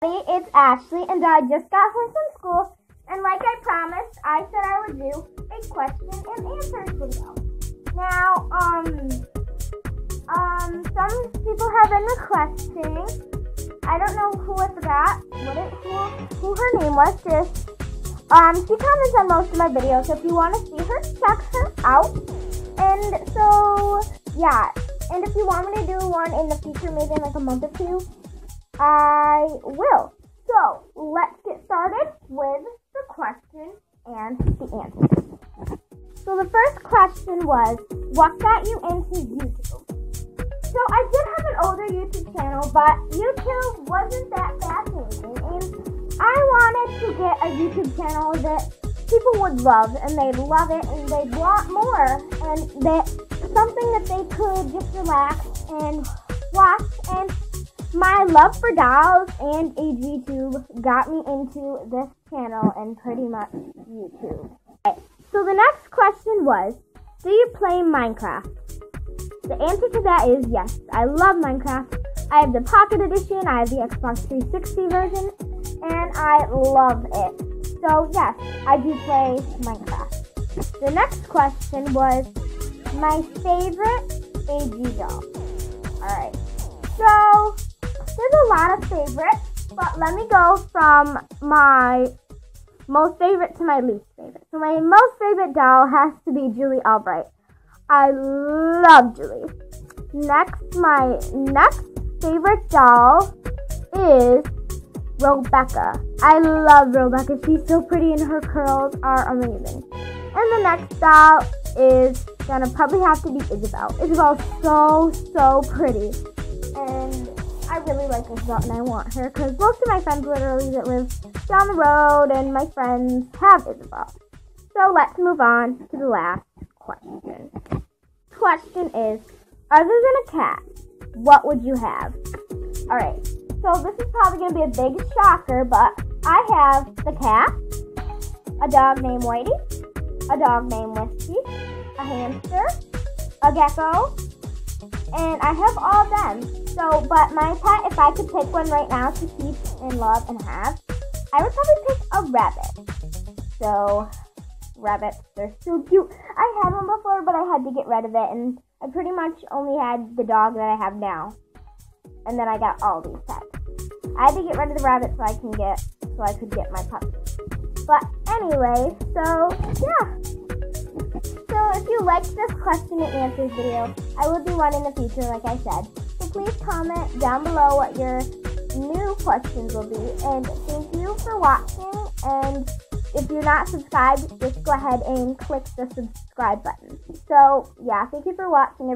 It's Ashley, and I just got home from school, and like I promised, I said I would do a question and answer video. Now, some people have been requesting. I don't know who I forgot who her name was. She comments on most of my videos, so if you want to see her, check her out. And so, yeah. And if you want me to do one in the future, maybe in like a month or two, I will. So, let's get started with the question and the answer. So the first question was, what got you into YouTube? So I did have an older YouTube channel, but YouTube wasn't that fascinating, and I wanted to get a YouTube channel that people would love, and they'd love it, and they'd want more, and something that they could just relax and watch. And my love for dolls and AGTube got me into this channel and pretty much YouTube. Okay, so the next question was, do you play Minecraft? The answer to that is yes. I love Minecraft. I have the Pocket Edition, I have the Xbox 360 version, and I love it. So yes, I do play Minecraft. The next question was my favorite AG doll. Alright, so there's a lot of favorites, but let me go from my most favorite to my least favorite. So my most favorite doll has to be Julie Albright. I love Julie. Next, my next favorite doll is Rebecca. I love Rebecca. She's so pretty and her curls are amazing. And the next doll is gonna probably have to be Isabel. Isabel's so pretty. And I really like Isabel and I want her because most of my friends literally that live down the road and my friends have Isabel. So let's move on to the last question. Question is, other than a cat, what would you have? Alright, so this is probably going to be a big shocker, but I have the cat, a dog named Whitey, a dog named Whiskey, a hamster, a gecko, and I have all of them. So, but my pet, if I could pick one right now to keep and love and have, I would probably pick a rabbit. So, rabbits, they're so cute. I had one before, but I had to get rid of it, and I pretty much only had the dog that I have now. And then I got all these pets. I had to get rid of the rabbit so I could get my puppy. But anyway, so yeah. So if you liked this question and answers video, I will do one in the future, like I said. So please comment down below what your new questions will be. And thank you for watching. And if you're not subscribed, just go ahead and click the subscribe button. So yeah, thank you for watching.